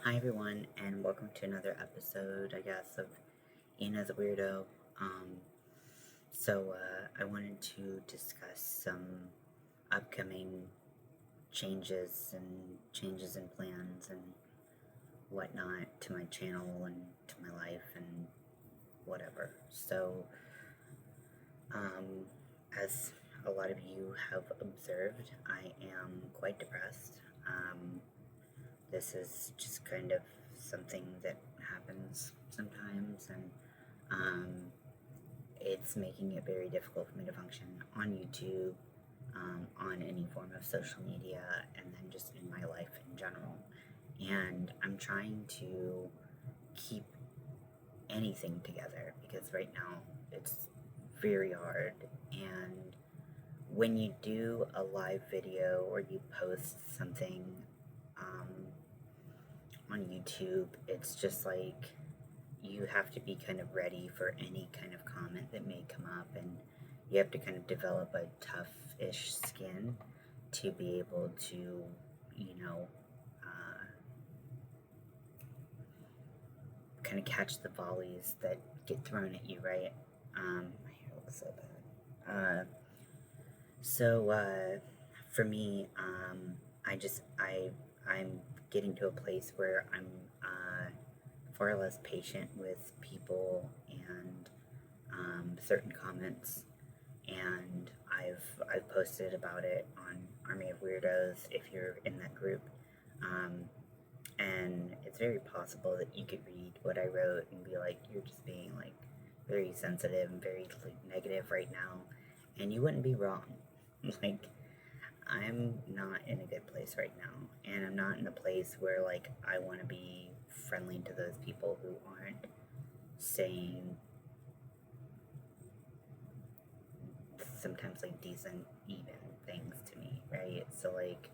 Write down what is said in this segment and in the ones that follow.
Hi everyone, and welcome to another episode, I guess, of Ian.is.weird weirdo. I wanted to discuss some upcoming changes and plans and whatnot to my channel and to my life and whatever. As a lot of you have observed, I am quite depressed. This is just kind of something that happens sometimes, and it's making it very difficult for me to function on YouTube, on any form of social media, and then just in my life in general. And I'm trying to keep anything together because right now it's very hard. And when you do a live video or you post something on YouTube, it's just like you have to be kind of ready for any kind of comment that may come up, and you have to kind of develop a tough-ish skin to be able to, kind of catch the volleys that get thrown at you, right? My hair looks so bad. For me, I'm getting to a place where I'm far less patient with people and certain comments, and I've posted about it on Army of Weirdos if you're in that group, and it's very possible that you could read what I wrote and be like, you're just being like very sensitive and very negative right now, and you wouldn't be wrong. Like, I'm not in a good place right now, and I'm not in a place where like I want to be friendly to those people who aren't saying sometimes like decent, even things to me, right? So like,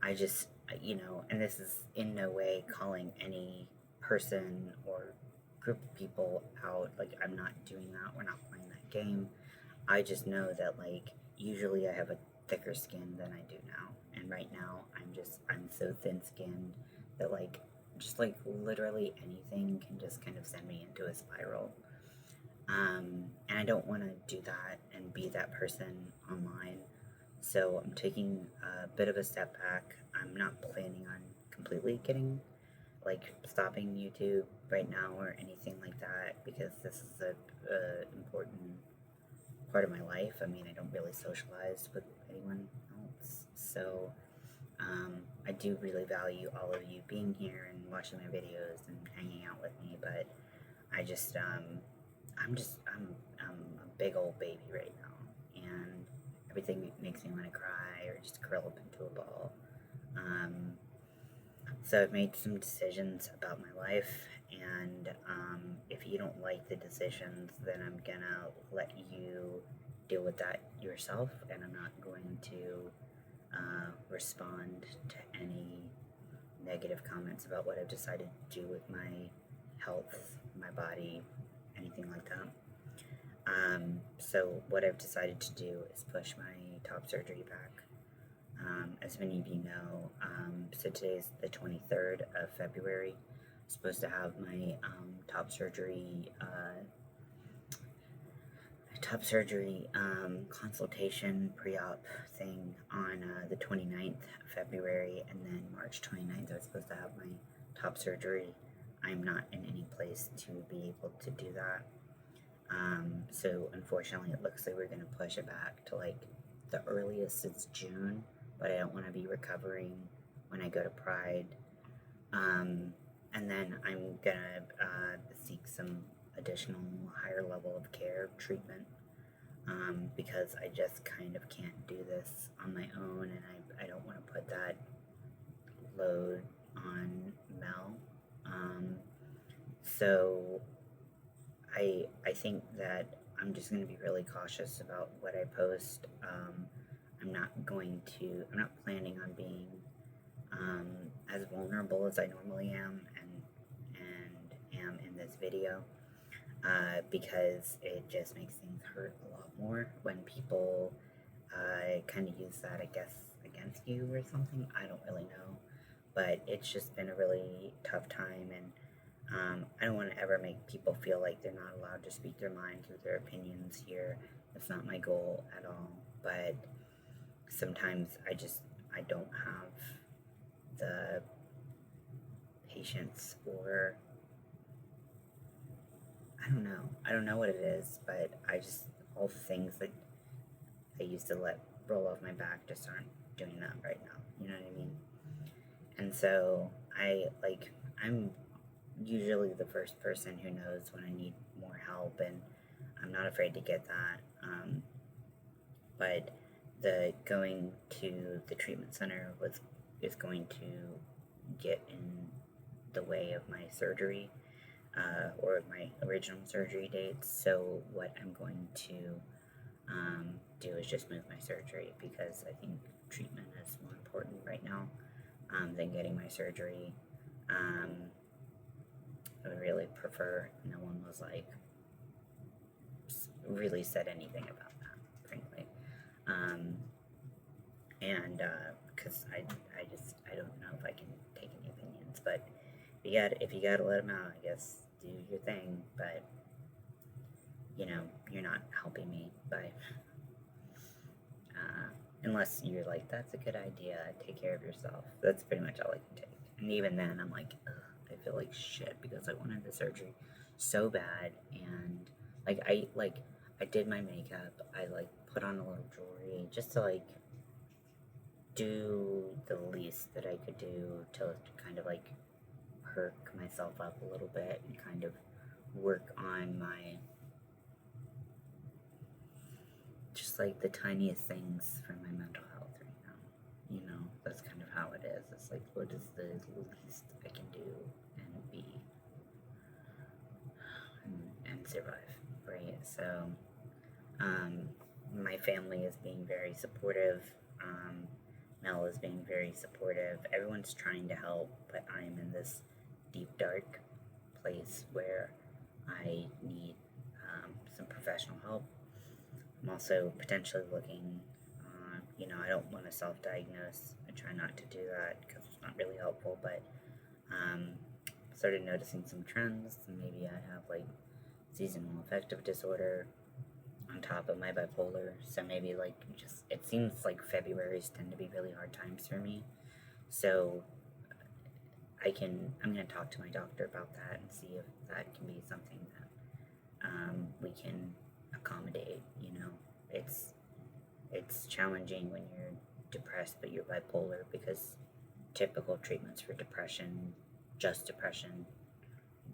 I just, and this is in no way calling any person or group of people out. Like, I'm not doing that. We're not playing that game. I just know that like usually I have a thicker skin than I do now, and right now I'm so thin-skinned that like just like literally anything can just kind of send me into a spiral. And I don't want to do that and be that person online. So I'm taking a bit of a step back. I'm not planning on completely stopping YouTube right now or anything like that, because this is a important part of my life. I mean, I don't really socialize with anyone else. So I do really value all of you being here and watching my videos and hanging out with me, but I'm a big old baby right now, and everything makes me want to cry or just curl up into a ball. So I've made some decisions about my life, and if you don't like the decisions, then I'm gonna let you deal with that yourself, and I'm not going to respond to any negative comments about what I've decided to do with my health, my body, anything like that. So what I've decided to do is push my top surgery back. As many of you know, so today's the 23rd of February. I'm supposed to have my top surgery consultation pre-op thing on the 29th of February, and then March 29th I was supposed to have my top surgery. I'm not in any place to be able to do that. So unfortunately it looks like we're going to push it back to like the earliest it's June, but I don't want to be recovering when I go to Pride. And then I'm going to seek some additional higher level of care, treatment, because I just kind of can't do this on my own, and I don't want to put that load on Mel. So I think that I'm just going to be really cautious about what I post. I'm not planning on being as vulnerable as I normally am and am in this video, because it just makes things hurt a lot more when people kind of use that, I guess, against you or something. I don't really know. but it's just been a really tough time, and I don't want to ever make people feel like they're not allowed to speak their mind through their opinions here. That's not my goal at all. But sometimes I don't have the patience, or I don't know. I don't know what it is, but all the things that I used to let roll off my back just aren't doing that right now. You know what I mean? And so I'm usually the first person who knows when I need more help, and I'm not afraid to get that. But the going to the treatment center is going to get in the way of my surgery, or my original surgery dates. So what I'm going to do is just move my surgery, because I think treatment is more important right now than getting my surgery. I would really prefer no one was like really said anything about that, frankly. And because I don't know if I can take any opinions, but if you gotta let them out, I guess do your thing. But you're not helping me by unless you're like, that's a good idea, take care of yourself. That's pretty much all I can take. And even then, I'm like, ugh, I feel like shit, because I wanted the surgery so bad, and I did my makeup, I put on a little jewelry just to do the least that I could do to kind of perk myself up a little bit and kind of work on my just the tiniest things for my mental health right now. That's kind of how it is. It's what is the least I can do and be and survive, right? So my family is being very supportive. Mel is being very supportive. Everyone's trying to help, but I'm in this deep, dark place where I need some professional help. I'm also potentially looking, I don't want to self-diagnose. I try not to do that because it's not really helpful, but started noticing some trends. Maybe I have seasonal affective disorder on top of my bipolar. So maybe it seems like February's tend to be really hard times for me. So I'm going to talk to my doctor about that and see if that can be something that we can accommodate. It's challenging when you're depressed but you're bipolar, because typical treatments for depression, just depression,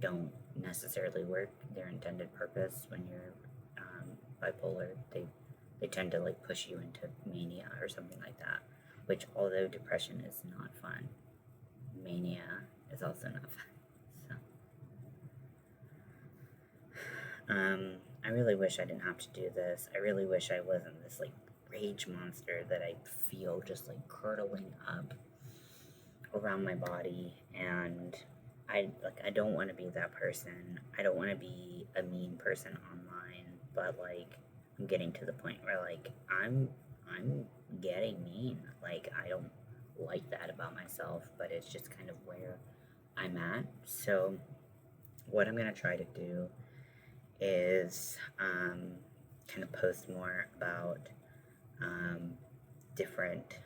don't necessarily work their intended purpose. When you're bipolar, they tend to push you into mania or something like that, which, although depression is not fun, mania is also not fun. So I really wish I didn't have to do this. I really wish I wasn't this rage monster that I feel just curdling up around my body. And I don't want to be that person. I don't want to be a mean person online, but I'm getting to the point where I'm getting mean. I don't like that about myself, but it's just kind of where I'm at. So what I'm gonna try to do is kind of post more about different,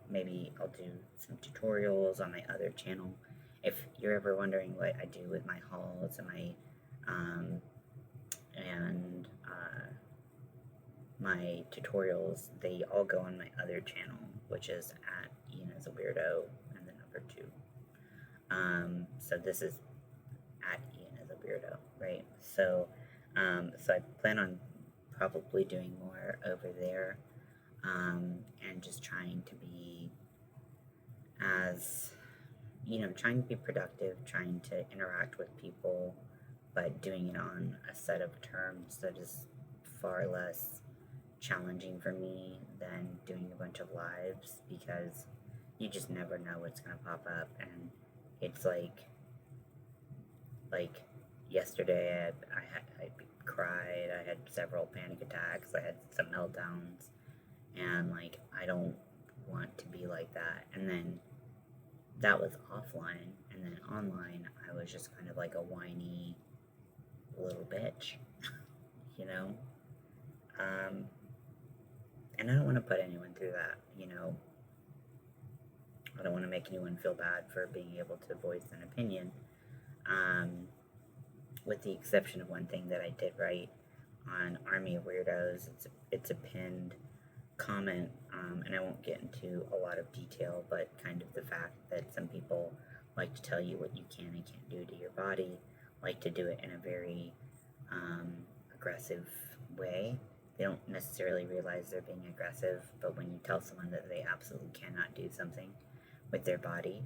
maybe I'll do some tutorials on my other channel. If you're ever wondering what I do with my hauls and my tutorials, they all go on my other channel, which is at ian.is.weirdo and the number 2. So this is at ian.is.weirdo, right? So I plan on probably doing more over there, and just trying to be trying to be productive, trying to interact with people, but doing it on a set of terms that is far less challenging for me than doing a bunch of lives, because you just never know what's gonna pop up. And it's yesterday I cried, I had several panic attacks, I had some meltdowns, and I don't want to be like that. And then that was offline, and then online, I was just kind of like a whiny little bitch, you know? Um, and I don't want to put anyone through that, you know? I don't want to make anyone feel bad for being able to voice an opinion, with the exception of one thing that I did write on Army of Weirdos. It's a pinned comment, and I won't get into a lot of detail, but kind of the fact that some people like to tell you what you can and can't do to your body, like to do it in a very aggressive way. They don't necessarily realize they're being aggressive, but when you tell someone that they absolutely cannot do something with their body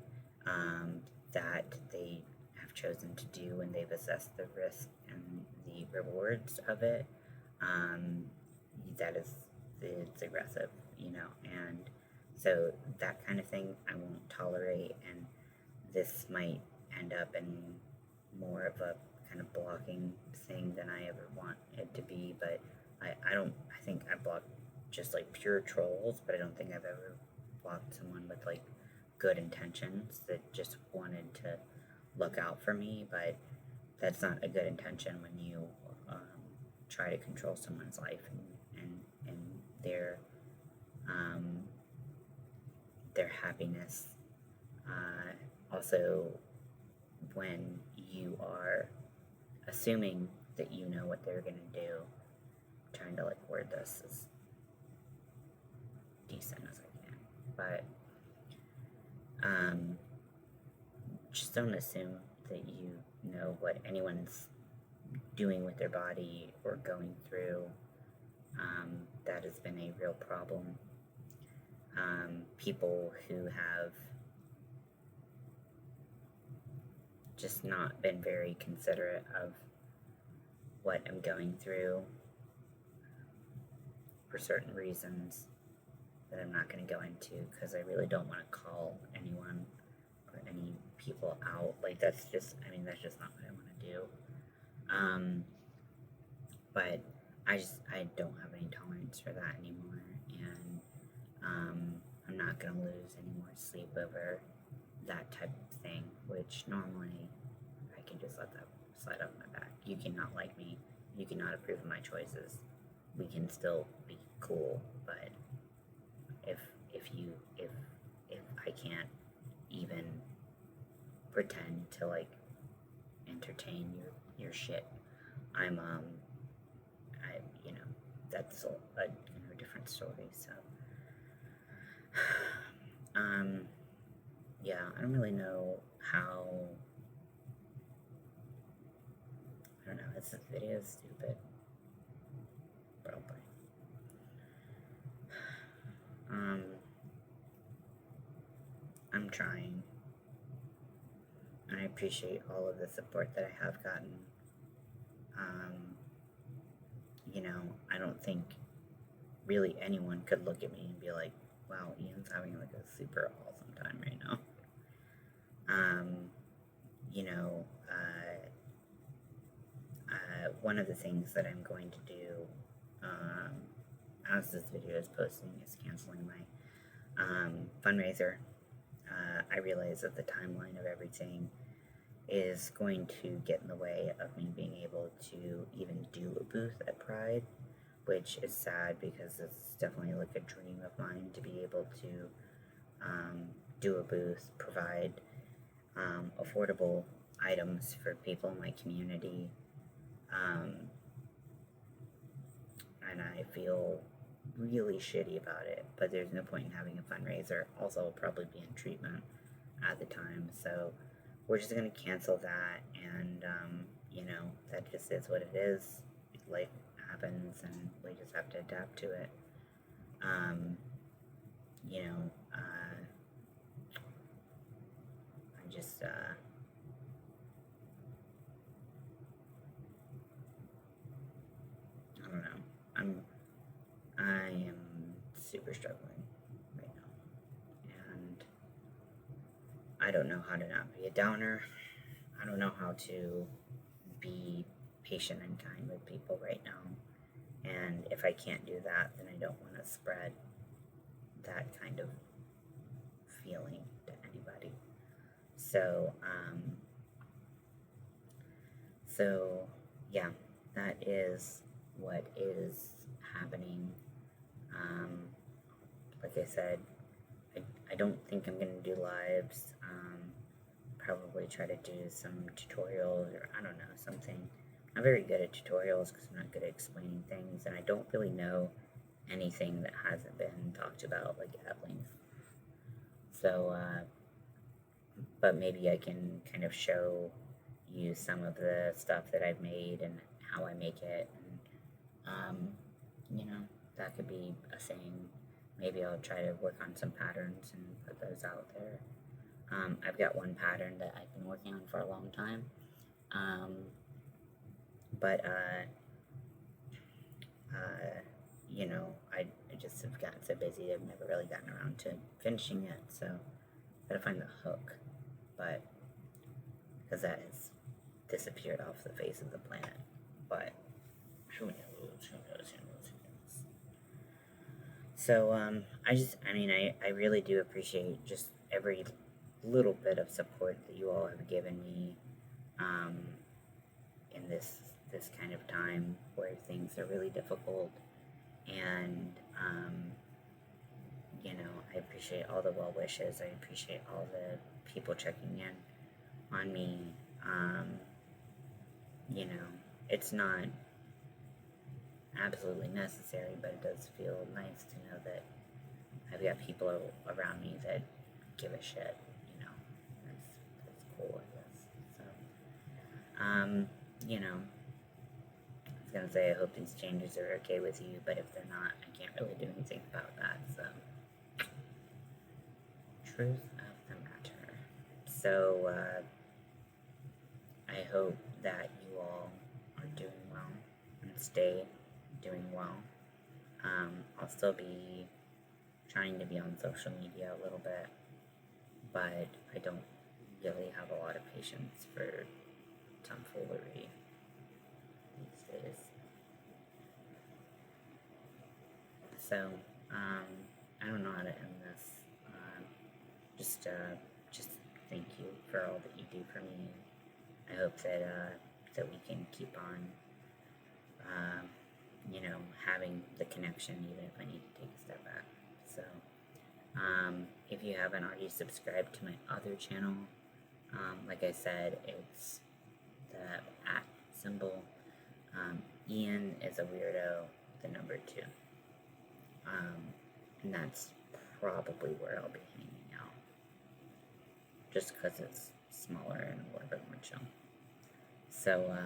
that they have chosen to do, and they've assessed the risk and the rewards of it, that is, it's aggressive, you know, and so that kind of thing I won't tolerate, and this might end up in more of a kind of blocking thing than I ever want it to be, but I think I block just like pure trolls, but I don't think I've ever blocked someone with like good intentions that just wanted to look out for me, but that's not a good intention when you try to control someone's life and their happiness. Also, when you are assuming that you know what they're going to do, I'm trying to like word this as decent as I can, but just don't assume that you know what anyone's doing with their body or going through. That has been a real problem. People who have just not been very considerate of what I'm going through for certain reasons that I'm not going to go into, because I really don't want to call anyone or any people out. Like, that's just not what I want to do. But I don't have any tolerance for that anymore, and I'm not going to lose any more sleep over that type of thing, which normally I can just let that slide off my back. You cannot like me, you cannot approve of my choices, we can still be cool, but if I can't even pretend to like entertain your shit, I'm that's a different story. So yeah, I don't really know how. I don't know. This video is stupid. Probably. I'm trying. I appreciate all of the support that I have gotten. I don't think really anyone could look at me and be like, wow, Ian's having like a super awesome time right now. One of the things that I'm going to do as this video is posting is canceling my fundraiser. I realize that the timeline of everything is going to get in the way of me being able to even do a booth at Pride, which is sad because it's definitely like a dream of mine to be able to do a booth, provide affordable items for people in my community, and I feel really shitty about it, but there's no point in having a fundraiser. Also, I'll probably be in treatment at the time, so we're just going to cancel that, and that just is what it is. Life happens, and we just have to adapt to it. I don't know. I am super struggling right now, and I don't know how to not be a downer. I don't know how to be patient and kind with people right now, and if I can't do that, then I don't want to spread that kind of feeling to anybody. So, so yeah, that is what is happening. Like I said, I don't think I'm going to do lives. Probably try to do some tutorials, or I don't know, something. I'm not very good at tutorials because I'm not good at explaining things, and I don't really know anything that hasn't been talked about, like, at length. So, but maybe I can kind of show you some of the stuff that I've made and how I make it. And, that could be a thing. Maybe I'll try to work on some patterns and put those out there. I've got one pattern that I've been working on for a long time. But I just have gotten so busy, I've never really gotten around to finishing it, so gotta find the hook, but, because that has disappeared off the face of the planet, but who knows. So, I really do appreciate just every little bit of support that you all have given me, in this kind of time where things are really difficult, and I appreciate all the well wishes. I appreciate all the people checking in on me. It's not absolutely necessary, but it does feel nice to know that I've got people around me that give a shit. That's cool, I guess. So, I was gonna say I hope these changes are okay with you, but if they're not, I can't really do anything about that. So, truth of the matter. So, I hope that you all are doing well and stay doing well. I'll still be trying to be on social media a little bit, but I don't really have a lot of patience for tomfoolery these days. So, I don't know how to end this. Just thank you for all that you do for me. I hope that we can keep on, having the connection, even if I need to take a step back. So, if you haven't already subscribed to my other channel, like I said, it's the @ symbol. Ian is a weirdo, the number 2. And that's probably where I'll be hanging out. Just because it's smaller and a little bit more chill. So,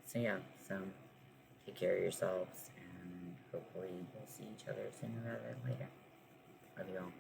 so take care of yourselves, and hopefully we'll see each other sooner rather than later. Love you all.